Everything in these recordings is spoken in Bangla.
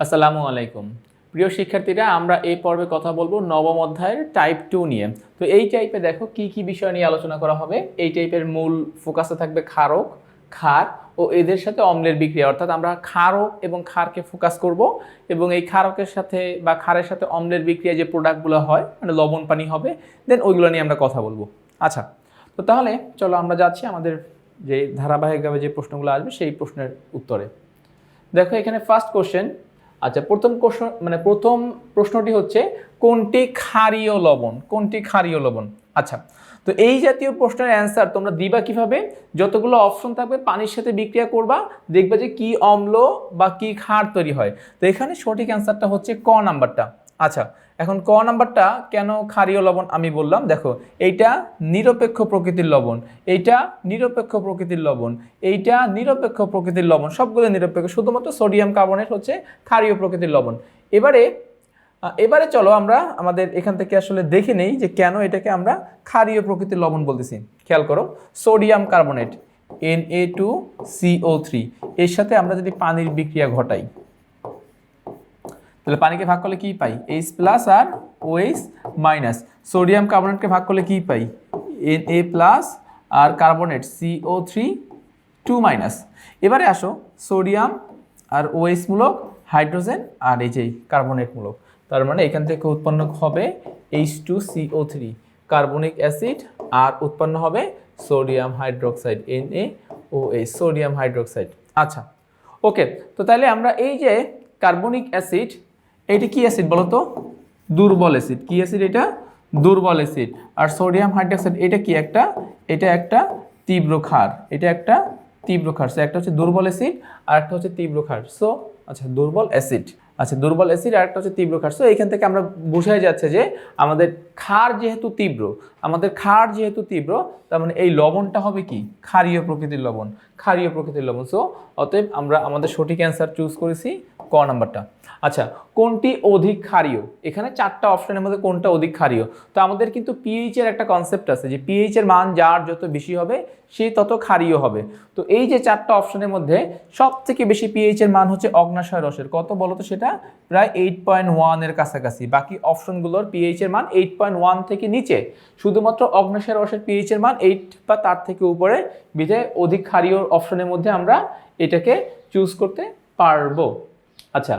আসসালামু আলাইকুম প্রিয় শিক্ষার্থীরা, আমরা এই পর্বে কথা বলবো নবম অধ্যায়ের টাইপ 2 নিয়ে। তো এই টাইপে দেখো কি কি বিষয় নিয়ে আলোচনা করা হবে। এই টাইপের মূল ফোকাসে থাকবে ক্ষারক, ক্ষার ও এদের সাথে অম্লের বিক্রিয়া, অর্থাৎ আমরা ক্ষারক এবং ক্ষারকে ফোকাস করব এবং এই ক্ষারকের সাথে বা ক্ষারের সাথে অম্লের বিক্রিয়া যে প্রোডাক্টগুলো হয় মানে লবণ পানি হবে, দেন ওইগুলো নিয়ে আমরা কথা বলবো। আচ্ছা, তো তাহলে চলো আমরা যাচ্ছি আমাদের যে ধারাবাহিকভাবে যে প্রশ্নগুলো আসবে সেই প্রশ্নের উত্তরে। দেখো এখানে ফার্স্ট কোশ্চেন। আচ্ছা, প্রথম প্রশ্নটি হচ্ছে কোনটি ক্ষারীয় লবণ, কোনটি ক্ষারীয় লবণ। আচ্ছা, তো এই জাতীয় প্রশ্নের অ্যান্সার তোমরা দিবা কিভাবে? যতগুলো অপশন থাকবে পানির সাথে বিক্রিয়া করবা, দেখবে যে কি অম্ল বা কি ক্ষার তৈরি হয়। তো এখানে সঠিক অ্যান্সারটা হচ্ছে ক নাম্বারটা। আচ্ছা, এখন ক নাম্বারটা কেন ক্ষারীয় লবণ আমি বললাম, দেখো এইটা নিরপেক্ষ প্রকৃতির লবণ, এইটা নিরপেক্ষ প্রকৃতির লবণ, এইটা নিরপেক্ষ প্রকৃতির লবণ, সবগুলো নিরপেক্ষ, শুধুমাত্র সোডিয়াম কার্বনেট হচ্ছে ক্ষারীয় প্রকৃতির লবণ। এবারে চলো আমরা আমাদের এখান থেকে আসলে দেখে নেই যে কেন এটাকে আমরা ক্ষারীয় প্রকৃতির লবণ বলতেছি। খেয়াল করো, সোডিয়াম কার্বনেট Na2CO3 এর সাথে আমরা যদি পানির বিক্রিয়া ঘটাই, তাহলে পানিকে ভাগ করলে কি পাই? H প্লাস আর OH মাইনাস। সোডিয়াম কার্বনেটকে ভাগ করলে কি পাই? Na প্লাস আর কার্বনেট CO3 2 মাইনাস। এবারে আসো, সোডিয়াম আর OH মূলক, হাইড্রোজেন আর এই যে কার্বনেট মূলক, তার মানে এখান থেকে উৎপন্ন হবে H2CO3 কার্বনিক অ্যাসিড, আর উৎপন্ন হবে sodium hydroxide NaOH, sodium hydroxide. আচ্ছা, ওকে, তো তাহলে আমরা এই যে কার্বনিক অ্যাসিড, এটা কি অ্যাসিড বলো তো? দুর্বল অ্যাসিড। কি অ্যাসিড এটা? দুর্বল অ্যাসিড। আর সোডিয়াম হাইড্রোক্সাইড এটা কি একটা? এটা একটা তীব্র ক্ষার, এটা একটা তীব্র ক্ষার। সো একটা হচ্ছে দুর্বল অ্যাসিড আর একটা হচ্ছে তীব্র ক্ষার। সো আচ্ছা, দুর্বল অ্যাসিড, আচ্ছা দুর্বল অ্যাসিড আর একটা হচ্ছে তীব্র ক্ষার। সো এইখান থেকে আমরা বোঝাই যাচ্ছে যে আমাদের ক্ষার যেহেতু তীব্র, তার মানে এই লবণটা হবে কি? ক্ষারীয় প্রকৃতির লবণ, ক্ষারীয় প্রকৃতির লবণ। সো অতএব আমরা আমাদের সঠিক অ্যান্সার চুজ করেছি ক নাম্বারটা। আচ্ছা, কোনটি অধিক ক্ষারীয়? এখানে চারটা অপশনের মধ্যে কোনটা অধিক ক্ষারীয়? তো আমাদের কিন্তু পিএইচ এর একটা কনসেপ্ট আছে যে পিএইচ এর মান যার যত বেশি হবে সে তত ক্ষারীয় হবে। তো এই যে চারটা অপশনের মধ্যে সব থেকে বেশি পিএইচ এর মান হচ্ছে অগ্ন্যাশয় রসের। কত বলো তো সেটা? প্রায় 8.1 এর কাছাকাছি। বাকি অপশনগুলোর পিএইচ এর মান 8.1 থেকে নিচে, শুধুমাত্র অগ্ন্যাশয় রসের পিএইচ এর মান 8 বা তার থেকে উপরে, বিধায় অধিক ক্ষারীয় অপশনের মধ্যে আমরা এটাকে চুজ করতে পারবো। আচ্ছা,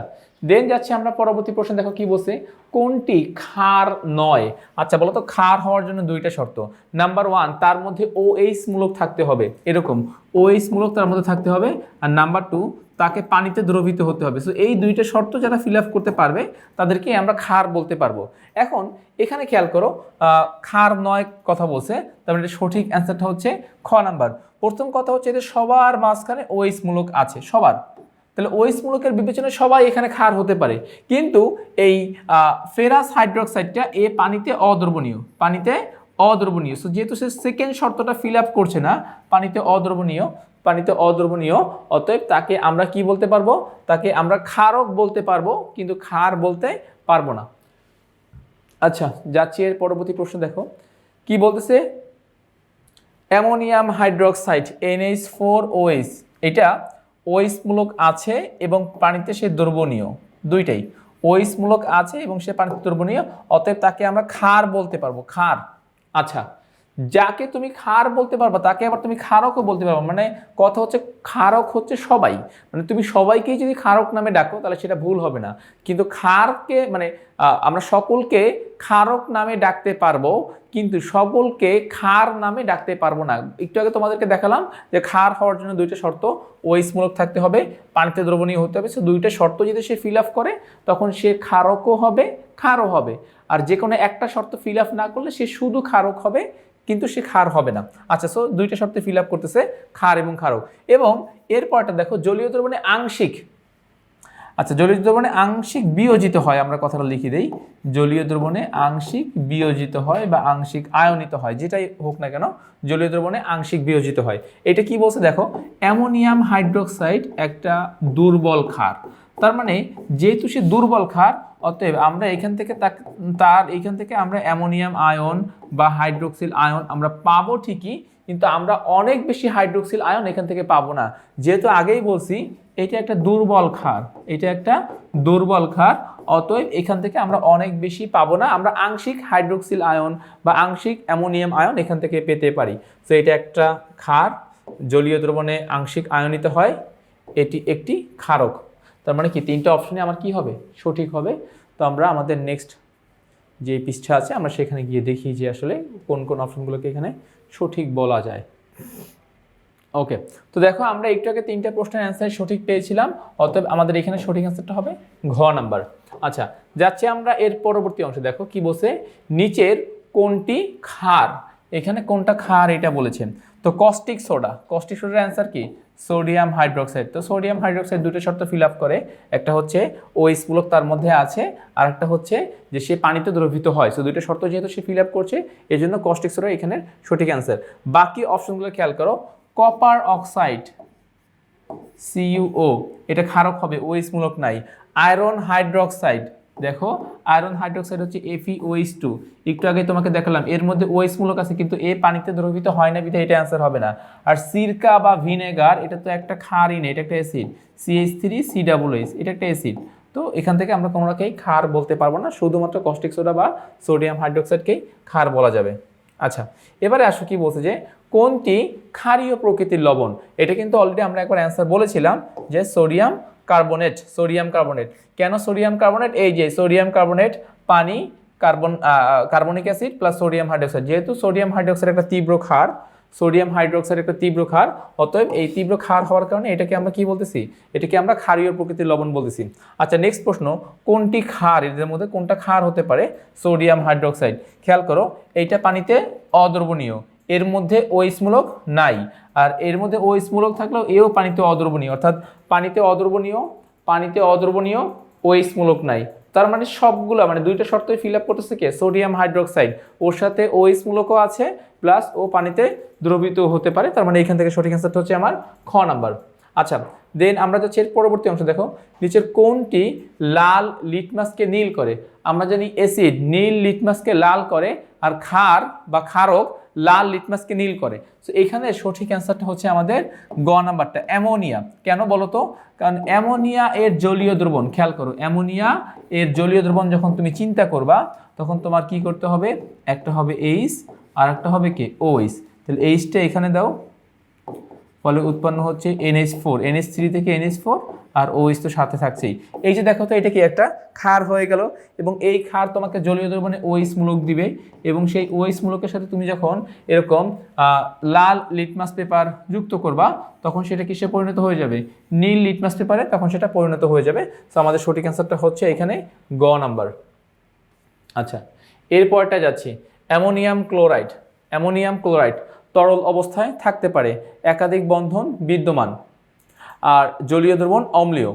দেন যাচ্ছে আমরা পরবর্তী প্রশ্ন। দেখো কি বলছে, কোনটি ক্ষার নয়? আচ্ছা বলো তো, ক্ষার হওয়ার জন্য দুইটা শর্ত। নাম্বার 1, তার মধ্যে OH মূলক থাকতে হবে, এরকম OH মূলক তার মধ্যে থাকতে হবে। আর নাম্বার 2, তাকে পানিতে দ্রবীভূত হতে হবে। সো এই দুইটা শর্ত যারা ফিল আপ করতে পারবে তাদেরকে আমরা ক্ষার বলতে পারবো। এখন এখানে খেয়াল করো, ক্ষার নয় কথা বলছে, তার মানে সঠিক অ্যান্সারটা হচ্ছে খ নাম্বার। প্রথম কথা হচ্ছে এদের সবার মাঝখানে OH মূলক আছে, সবার। তাহলে OH মূলকের বিবেচনায় সবাই এখানে ক্ষার হতে পারে, কিন্তু এই ফেরাস হাইড্রোক্সাইডটা পানিতে অদ্রবণীয়, পানিতে অদ্রবণীয়। সো যেহেতু সে সেকেন্ড শর্তটা ফিল আপ করছে না, পানিতে অদ্রবণীয়, অতএব তাকে আমরা কি বলতে পারবো? তাকে আমরা ক্ষারক বলতে পারবো, কিন্তু ক্ষার বলতে পারবো না। আচ্ছা, যাচ্ছি এর পরবর্তী প্রশ্ন। দেখো কি বলতেছে, অ্যামোনিয়াম হাইড্রোক্সাইড NH4OH, এটা OH মূলক আছে এবং পানিতে সে দ্রবণীয়, দুইটাই OH মূলক আছে এবং সে পানিতে দ্রবণীয়, অতএব তাকে আমরা ক্ষার বলতে পারবো, ক্ষার। আচ্ছা, যাকে তুমি ক্ষার বলতে পারবা তাকে আবার তুমি ক্ষারকও বলতে পারবা। মানে কথা হচ্ছে ক্ষারক হচ্ছে সবাই, মানে তুমি সবাইকেই যদি ক্ষারক নামে ডাকো তাহলে সেটা ভুল হবে না, কিন্তু ক্ষারকে মানে আমরা সকলকে ক্ষারক নামে ডাকতে পারবো, কিন্তু সকলকে ক্ষার নামে ডাকতে পারবো না। একটু আগে তোমাদেরকে দেখালাম যে ক্ষার হওয়ার জন্য দুইটা শর্ত, OH মূলক থাকতে হবে, পানিতে দ্রবণীয় হতে হবে। সে দুইটা শর্ত যদি সে ফিল আপ করে তখন সে ক্ষারকও হবে, ক্ষারও হবে। আর যে কোনো একটা শর্ত ফিল আপ না করলে সে শুধু ক্ষারক হবে, কিন্তু সে ক্ষার হবে না। আচ্ছা, সো দুইটা শর্তে ফিল আপ করতেছে, ক্ষার এবং ক্ষারক। এবং এরপরটা দেখো, জলীয় দ্রবণে আংশিক, আচ্ছা জলীয় দ্রবণে আংশিক বিয়োজিত হয়, আমরা কথাটা লিখে দেই, জলীয় দ্রবণে আংশিক বিয়োজিত হয় বা আংশিক আয়নিত হয়, যেটাই হোক না কেন জলীয় দ্রবণে আংশিক বিয়োজিত হয়। এটা কি বলছে দেখো, অ্যামোনিয়াম হাইড্রোক্সাইড একটা দুর্বল ক্ষার। তার মানে যেহেতু সে দুর্বল ক্ষার, অতএব আমরা এখান থেকে আমরা অ্যামোনিয়াম আয়ন বা হাইড্রোক্সিল আয়ন আমরা পাবো ঠিকই, কিন্তু আমরা অনেক বেশি হাইড্রোক্সিল আয়ন এখান থেকে পাবো না, যেহেতু আগেই বলছি এটা একটা দুর্বল ক্ষার, এটা একটা দুর্বল ক্ষার, অতএব এখান থেকে আমরা অনেক বেশি পাবো না, আমরা আংশিক হাইড্রোক্সিল আয়ন বা আংশিক অ্যামোনিয়াম আয়ন এখান থেকে পেতে পারি। তো এটা একটা ক্ষার, জলীয় দ্রবণে আংশিক আয়নিত হয়, এটি একটি ক্ষারক। তার মানে কি তিনটা অপশনে আমার কি হবে, সঠিক হবে। তো আমরা আমাদের নেক্সট যে পৃষ্ঠা আছে আমরা সেখানে গিয়ে দেখি যে আসলে কোন কোন অপশনগুলোকে এখানে সঠিক বলা যায়। ওকে, তো দেখো আমরা একটু আগে তিনটা প্রশ্নের অ্যান্সার সঠিক পেয়েছিলাম, অতএব আমাদের এখানে সঠিক অ্যান্সারটা হবে ঘ নাম্বার। আচ্ছা, যাচ্ছে আমরা এর পরবর্তী অংশে। দেখো কি বলছে, নিচের কোনটি ক্ষার, এখানে কোনটা ক্ষার এটা বলেছেন। তো কস্টিক সোডার অ্যান্সার কি, সোডিয়াম হাইড্রোক্সাইড। তো সোডিয়াম হাইড্রোক্সাইড দুটো শর্ত ফিল আপ করে, একটা হচ্ছে ওএইচ মূলক তার মধ্যে আছে, আর একটা হচ্ছে যে সে পানিতে দ্রবীভূত হয়। সো দুটো শর্ত যেহেতু সে ফিল আপ করছে, এই জন্য কস্টিক সোডা এখানে সঠিক অ্যান্সার। বাকি অপশনগুলো খেয়াল করো, কপার অক্সাইড CuO এটা ক্ষারক হবে, ওএইচ মূলক নাই। আয়রন হাইড্রোক্সাইড, দেখো আয়রন হাইড্রোক্সাইড হচ্ছে FeOH2, একটু আগে তোমাকে দেখালাম এর মধ্যে ওএইচ মূলক আছে কিন্তু এ পানিতে দ্রবীভূত হয় না, বিধায় এটা অ্যান্সার হবে না। আর সিরকা বা ভিনেগার এটা তো একটা ক্ষারই না, এটা একটা অ্যাসিড, CH3COOH এটা একটা অ্যাসিড। তো এখান থেকে আমরা কোনোটাকেই ক্ষার বলতে পারবো না, শুধুমাত্র কস্টিক সোডা বা সোডিয়াম হাইড্রোক্সাইডকেই ক্ষার বলা যাবে। আচ্ছা, এবারে আসো কি বলছে যে কোনটি ক্ষারীয় প্রকৃতির লবণ। এটা কিন্তু অলরেডি আমরা একবার অ্যান্সার বলেছিলাম যে সোডিয়াম কার্বনেট। কেন সোডিয়াম কার্বনেট, এই যে সোডিয়াম কার্বনেট পানি, carbonic acid plus sodium hydroxide, যেহেতু সোডিয়াম হাইড্রোক্সাইড একটা তীব্র ক্ষার, অতএব এই তীব্র ক্ষার হওয়ার কারণে এটাকে আমরা কি বলতেছি, এটাকে আমরা ক্ষারীয় প্রকৃতির লবণ বলতেছি। আচ্ছা, নেক্সট প্রশ্ন, কোনটি ক্ষার, এদের মধ্যে কোনটা ক্ষার হতে পারে। সোডিয়াম হাইড্রোক্সাইড, খেয়াল করো এইটা পানিতে অদ্রবণীয়, এর মধ্যে ওএইচ মূলক নাই, আর এর মধ্যে ওএইচ মূলক থাকলেও এও পানিতে অদ্রবণীয়, অর্থাৎ পানিতে অদ্রবণীয় ওএইচ মূলক নাই। তার মানে সবগুলো মানে দুইটা শর্তই ফিল আপ করতেছে কে, সোডিয়াম হাইড্রোক্সাইড, ওর সাথে ওএইচ মূলকও আছে প্লাস ও পানিতে দ্রবীভূত হতে পারে। তার মানে এখান থেকে সঠিক অ্যান্সারটা হচ্ছে আমার খ নাম্বার। আচ্ছা, দেন আমরা যাচ্ছি এর পরবর্তী অংশ। দেখো নিচের কোনটি লাল লিটমাসকে নীল করে। আমরা জানি অ্যাসিড নীল লিটমাসকে লাল করে, আর ক্ষার বা ক্ষারক লাল লিটমাসকে নীল করে। সো এখানে সঠিক অ্যান্সারটা হচ্ছে আমাদের গ নাম্বারটা, অ্যামোনিয়া। কেন বলো তো, কারণ অ্যামোনিয়া এর জলীয় দ্রবণ, খেয়াল করো অ্যামোনিয়া এর জলীয় দ্রবণ যখন তুমি চিন্তা করবা তখন তোমার কি করতে হবে, একটা হবে এইচ আর একটা হবে কি ওএইচ। তাহলে এইচটা এখানে দাও, ফলে উৎপন্ন হচ্ছে NH4, NH3 থেকে NH4, আর OH তো সাথে থাকছেই। এই যে দেখো তো এটা কি একটা ক্ষার হয়ে গেল, এবং এই ক্ষার তোমাকে জলীয় দ্রবণে OH মূলক দিবে, এবং সেই OH মূলকের সাথে তুমি যখন এরকম লাল লিটমাস পেপার যুক্ত করবা তখন সেটা কিসে পরিণত হয়ে যাবে, নীল লিটমাস পেপারে, তখন সেটা পরিণত হয়ে যাবে। তো আমাদের সঠিক অ্যান্সারটা হচ্ছে এখানে গ নাম্বার। আচ্ছা, এরপরটা যাচ্ছি, অ্যামোনিয়াম ক্লোরাইড তরল অবস্থায় থাকতে পারে, একাধিক বন্ধন বিদ্যমান, আর জলীয় দ্রবণ অম্লীয়।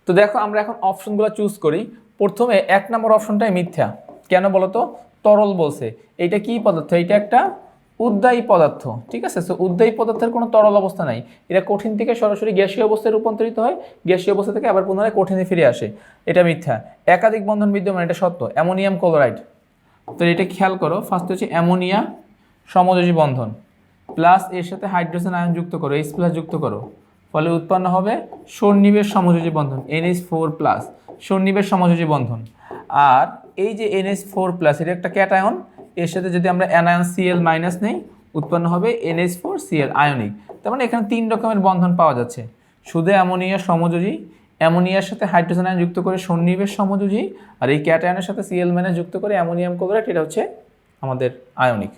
তো দেখো আমরা এখন অপশনগুলো চুজ করি। প্রথমে 1 নম্বর অপশনটাই মিথ্যা। কেন বলতো, তরল বলছে, এইটা কি পদার্থ, এইটা একটা উদ্বায়ী পদার্থ, ঠিক আছে। সো উদ্বায়ী পদার্থের কোনো তরল অবস্থা নাই, এটা কঠিন থেকে সরাসরি গ্যাসীয় অবস্থায় রূপান্তরিত হয়, গ্যাসীয় অবস্থা থেকে আবার পুনরায় কঠিনে ফিরে আসে, এটা মিথ্যা। একাধিক বন্ধন বিদ্যমান, এটা সত্য। অ্যামোনিয়াম ক্লোরাইড, তো এটা খেয়াল করো, ফার্স্ট হচ্ছে অ্যামোনিয়া সমযোজী বন্ধন প্লাস এর সাথে হাইড্রোজেন আয়ন যুক্ত করো, H+ যুক্ত করো, ফলে উৎপন্ন হবে সন্নিবেশ সমযোজী বন্ধন NH4+, সন্নিবেশ সমযোজী বন্ধন। আর এই যে NH4+, এটা একটা ক্যাটায়ন, এর সাথে যদি আমরা অ্যানায়ন Cl- নেই উৎপন্ন হবে NH4Cl আয়নিক। তার মানে এখানে 3 রকমের বন্ধন পাওয়া যাচ্ছে, শুধু অ্যামোনিয়া সমযোজী, অ্যামোনিয়ার সাথে হাইড্রোজেন আয়ন যুক্ত করে সন্নিবেশ সমযোজী, আর এই ক্যাটায়নের সাথে Cl- যুক্ত করে অ্যামোনিয়াম ক্লোরাইড, এটা হচ্ছে আমাদের আয়নিক।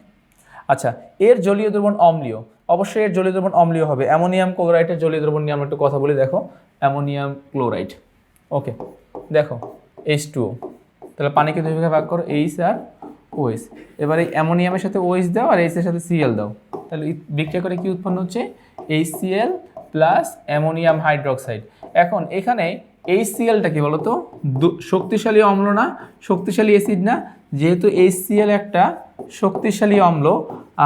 আচ্ছা, এর জলীয় দ্রবণ অম্লীয়, অবশ্যই এর জলীয় দ্রবণ অম্লীয় হবে। অ্যামোনিয়াম ক্লোরাইডের জলীয় দ্রবণ নিয়ে আমরা একটু কথা বলি। দেখো অ্যামোনিয়াম ক্লোরাইড, ওকে, দেখো H2O, তাহলে পানিকে দুই ভাগে ভাগ করো, H আর OH। এবার এই অ্যামোনিয়ামের সাথে OH দাও আর H এর সাথে Cl দাও, তাহলে বিক্রিয়া করে কি উৎপন্ন হচ্ছে, HCl প্লাস অ্যামোনিয়াম হাইড্রোক্সাইড। এখন এখানে HClটা কি বলতো, শক্তিশালী অম্ল না, শক্তিশালী অ্যাসিড না, যেহেতু HCl একটা শক্তিশালী অম্ল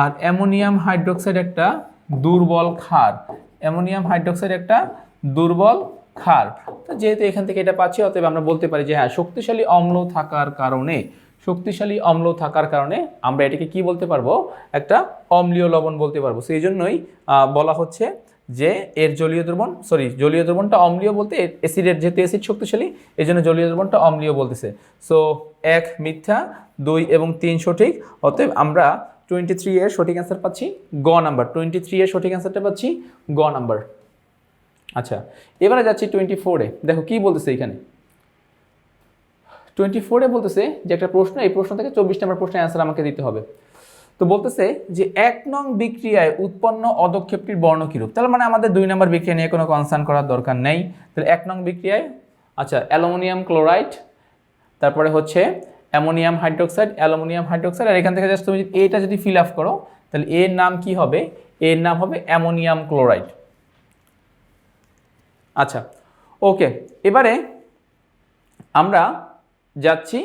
আর অ্যামোনিয়াম হাইড্রোক্সাইড একটা দুর্বল ক্ষার, অ্যামোনিয়াম হাইড্রোক্সাইড একটা দুর্বল ক্ষার। তো যেহেতু এখান থেকে এটা পাচ্ছি, অতএব আমরা বলতে পারি যে হ্যাঁ, শক্তিশালী অম্ল থাকার কারণে আমরা এটাকে কি বলতে পারবো, একটা অম্লীয় লবণ বলতে পারবো। সেই জন্যই বলা হচ্ছে যে এর জলীয় দ্রবণটা অম্লীয়, বলতে অ্যাসিডের যেহেতু অ্যাসিড শক্তিশালী, এই জন্য জলীয় দ্রবণটা অম্লীয় বলতেছে। সো 1 মিথ্যা, 2 এবং 3 সঠিক। অতএব আমরা 23 এর সঠিক অ্যান্সার পাচ্ছি গ নাম্বার। 23 এর সঠিক অ্যান্সারটা পাচ্ছি গ নাম্বার। আচ্ছা, এবারে যাচ্ছি 24-এ। দেখো কি বলতেছে এখানে। 24-এ বলতেছে যে একটা প্রশ্ন, এই প্রশ্ন থেকে 24 নম্বর প্রশ্নের অ্যান্সার আমাকে দিতে হবে। তো বলতেছে যে 1 নং বিক্রিয়ায় উৎপন্ন অদক্ষেপটির বর্ণ কিরূপ। তাহলে মানে আমাদের 2 নম্বর বিক্রিয়া নিয়ে কোনো কনসার্ন করার দরকার নেই। তাহলে 1 নং বিক্রিয়ায় আচ্ছা অ্যালুমিনিয়াম ক্লোরাইড, তারপরে হচ্ছে অ্যামোনিয়াম হাইড্রোক্সাইড, আর এখান থেকে জাস্ট তুমি এটা যদি ফিল আপ করো, তাহলে এর নাম কি হবে, এর নাম হবে অ্যামোনিয়াম ক্লোরাইড। আচ্ছা ওকে, এবারে আমরা যাচ্ছি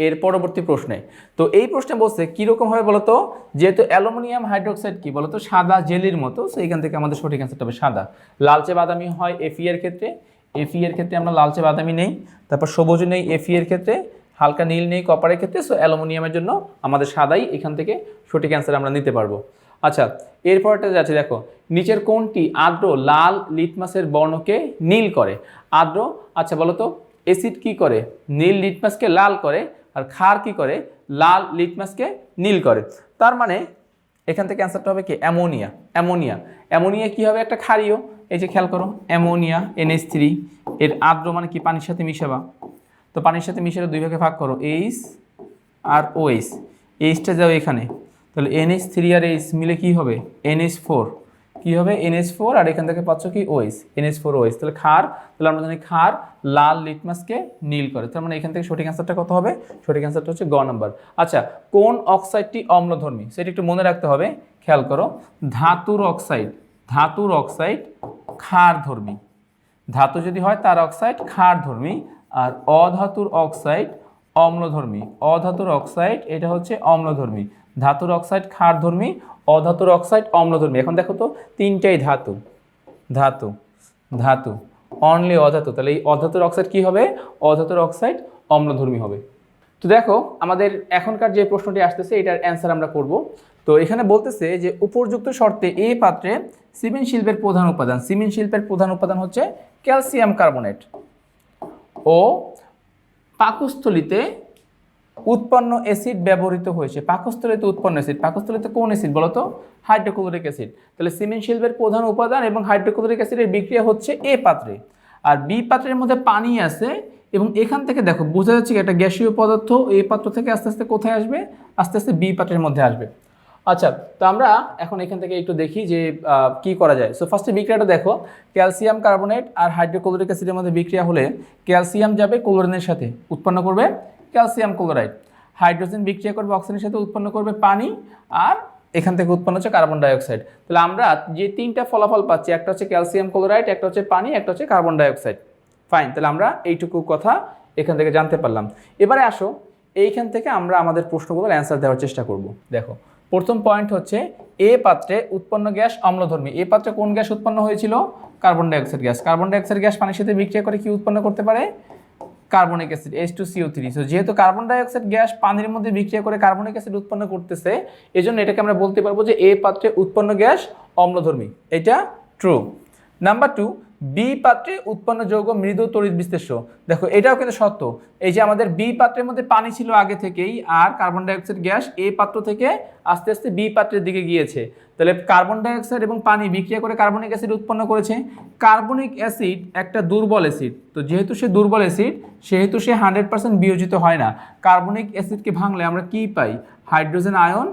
এর পরবর্তী প্রশ্নে। তো এই প্রশ্নে বলছে কীরকম হবে বলতো, যেহেতু অ্যালুমিনিয়াম হাইড্রোক্সাইড কি বলতো সাদা জেলির মতো, সো এখান থেকে আমাদের সঠিক অ্যান্সারটা হবে সাদা। লালচে বাদামি হয় এফি এর ক্ষেত্রে, আমরা লালচে বাদামি নেই। তারপর সবুজ নেই এফি এর ক্ষেত্রে, হালকা নীল নেই কপারের ক্ষেত্রে। সো অ্যালুমিনিয়ামের জন্য আমাদের সাদাই এখান থেকে সঠিক অ্যান্সার আমরা নিতে পারবো। আচ্ছা, এরপরটা যাচ্ছে, দেখো নিচের কোনটি আর্দ্র লাল লিটমাসের বর্ণকে নীল করে। আর্দ্র, আচ্ছা বলো তো, অ্যাসিড কি করে, নীল লিটমাসকে লাল করে, আর ক্ষার কি করে, লাল লিটমাসকে নীল করে। তার মানে এখান থেকে অ্যান্সারটা হবে কি অ্যামোনিয়া কি হবে, একটা ক্ষারীয়। এই যে খেয়াল করো, অ্যামোনিয়া NH3, এর আর্দ্র মানে কি পানির সাথে মিশাবা। তো পানির সাথে মিশালে 2 ভাগে ভাগ করো, H আর OH, এইচটা যাও এখানে, তাহলে NH3 আর H মিলে কি হবে NH4, কি হবে NH4, আর এখান থেকে পাচ্ছ কি OH, NH4OH। তাহলে ক্ষার, তাহলে আমরা জানি ক্ষার লাল লিটমাসকে নীল করে। তার মানে এখান থেকে সঠিক অ্যান্সারটা কত হবে, সঠিক অ্যান্সারটা হচ্ছে গ নাম্বার। আচ্ছা, কোন অক্সাইডটি অম্লধর্মী সেটা একটু মনে রাখতে হবে। খেয়াল করো, ধাতুর অক্সাইড ক্ষারধর্মী, ধাতু যদি হয় তার অক্সাইড ক্ষারধর্মী, আর অধাতুর অক্সাইড অম্লধর্মী। অধাতুর অক্সাইড এটা হচ্ছে অম্লধর্মী, ধাতুর অক্সাইড ক্ষারধর্মী, অধাতুর অক্সাইড অম্লধর্মী। এখন দেখো তো, তিনটাই ধাতু অনলি অধাতু, তাহলে এই অধাতুর অক্সাইড কি হবে, অধাতুর অক্সাইড অম্লধর্মী হবে। তো দেখো আমাদের এখনকার যে প্রশ্নটি আসতেছে এটার অ্যান্সার আমরা করব। তো এখানে বলতেছে যে উপযুক্ত শর্তে এই পাত্রে সিমেন্ট শিল্পের প্রধান উপাদান হচ্ছে ক্যালসিয়াম কার্বনেট ও পাকস্থলীতে উৎপন্ন অ্যাসিড ব্যবহৃত হয়েছে। পাকস্থলীতে উৎপন্ন অ্যাসিড, পাকস্থলীতে কোন অ্যাসিড বলতো, হাইড্রোক্লোরিক অ্যাসিড। তাহলে সিমেন্ট শিল্পের প্রধান উপাদান এবং হাইড্রোক্লোরিক অ্যাসিডের বিক্রিয়া হচ্ছে এ পাত্রে, আর বি পাত্রের মধ্যে পানি আছে, এবং এখান থেকে দেখো বোঝা যাচ্ছে একটা গ্যাসীয় পদার্থ এই পাত্র থেকে আস্তে আস্তে কোথায় আসবে, আস্তে আস্তে বি পাত্রের মধ্যে আসবে। আচ্ছা, তো আমরা এখন এখান থেকে একটু দেখি যে কি করা যায়। সো ফার্স্টে বিক্রিয়াটা দেখো, ক্যালসিয়াম কার্বনেট আর হাইড্রোক্লোরিক অ্যাসিডের মধ্যে বিক্রিয়া হলে ক্যালসিয়াম যাবে ক্লোরিনের সাথে, উৎপন্ন করবে ক্যালসিয়াম ক্লোরাইড। হাইড্রোজেন বিক্রিয়া করবে অক্সিজেনের সাথে, উৎপন্ন করবে পানি, আর এখান থেকে উৎপন্ন হচ্ছে কার্বন ডাইঅক্সাইড। তাহলে আমরা যে তিনটা ফলাফল পাচ্ছি, একটা হচ্ছে ক্যালসিয়াম ক্লোরাইড, একটা হচ্ছে পানি, একটা হচ্ছে কার্বন ডাইঅক্সাইড। ফাইন, তাহলে আমরা এইটুকু কথা এখান থেকে জানতে পারলাম। এবারে আসো, এইখান থেকে আমরা আমাদের প্রশ্নগুলোর অ্যান্সার দেওয়ার চেষ্টা করব। দেখো, প্রথম পয়েন্ট হচ্ছে এ পাত্রে উৎপন্ন গ্যাস অম্লধর্মী। এ পাত্রে কোন গ্যাস উৎপন্ন হয়েছিল, carbon dioxide gas. Carbon dioxide gas পানির সাথে বিক্রিয়া করে কি উৎপন্ন করতে পারে, কার্বনিক অ্যাসিড H2CO3। সো যেহেতু কার্বন ডাইঅক্সাইড গ্যাস পানির মধ্যে বিক্রিয়া করে কার্বনিক অ্যাসিড উৎপন্ন করতেছে, এজন্য এটাকে আমরা বলতে পারবো যে এ পাত্রে উৎপন্ন গ্যাস অম্লধর্মী, এটা ট্রু। নাম্বার 2, বি পাত্রে উৎপন্ন যৌগ মৃদু তড়িৎ বিশ্লেষ্য। দেখো এটাও কিন্তু সত্য। এই যে আমাদের বি পাত্রের মধ্যে পানি ছিল আগে থেকেই, আর কার্বন ডাইঅক্সাইড গ্যাস এ পাত্র থেকে আস্তে আস্তে বি পাত্রের দিকে গিয়েছে। তাহলে কার্বন ডাইঅক্সাইড এবং পানি বিক্রিয়া করে কার্বনিক অ্যাসিড উৎপন্ন করেছে। কার্বনিক অ্যাসিড একটা দুর্বল অ্যাসিড, তো যেহেতু সে দুর্বল অ্যাসিড সেহেতু সে 100% বিয়োজিত হয় না। কার্বনিক অ্যাসিডকে ভাঙলে আমরা কি পাই, হাইড্রোজেন আয়ন,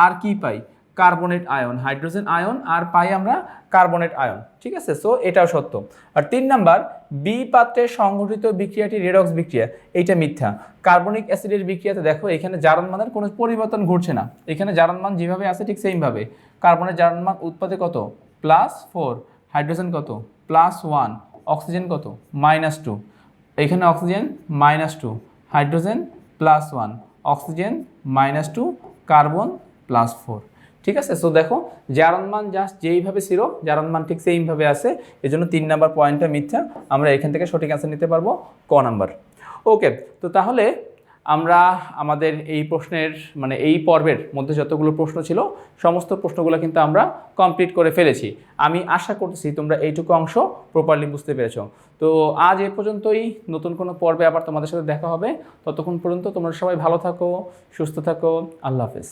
আর কি পাই, কার্বনেট আয়ন। হাইড্রোজেন আয়ন আর পাই আমরা কার্বনেট আয়ন, ঠিক আছে। সো এটাও সত্য। আর 3 নাম্বার, বি পাত্রে সংঘটিত বিক্রিয়াটি রেডক্স বিক্রিয়া, এইটা মিথ্যা। কার্বনিক অ্যাসিডের বিক্রিয়াতে দেখো এখানে জারণ মানের কোনো পরিবর্তন ঘটছে না, এখানে জারণ মান যেভাবে আছে ঠিক সেইভাবে। কার্বনের জারণ মান উৎপাদে কত, +4, হাইড্রোজেন কত, +1, অক্সিজেন কত, -2, এখানে অক্সিজেন -2, হাইড্রোজেন +1, অক্সিজেন -2, কার্বন +4। ঠিক আছে। সো দেখো জারণ মান জাস্ট যেইভাবে ছিল জারণ মান ঠিক সেইভাবে আছে, এজন্য 3 নাম্বার পয়েন্টটা মিথ্যা। আমরা এখান থেকে সঠিক অ্যান্সার নিতে পারবো ক নাম্বার। ওকে, তো তাহলে আমরা আমাদের এই প্রশ্নের মানে এই পর্বের মধ্যে যতগুলো প্রশ্ন ছিল সমস্ত প্রশ্নগুলো কিন্তু আমরা কমপ্লিট করে ফেলেছি। আমি আশা করতেছি তোমরা এইটুকু অংশ প্রপারলি বুঝতে পেরেছো। তো আজ এ পর্যন্তই, নতুন কোনো পর্বে আবার তোমাদের সাথে দেখা হবে। ততক্ষণ পর্যন্ত তোমরা সবাই ভালো থাকো, সুস্থ থাকো, আল্লাহ হাফেজ।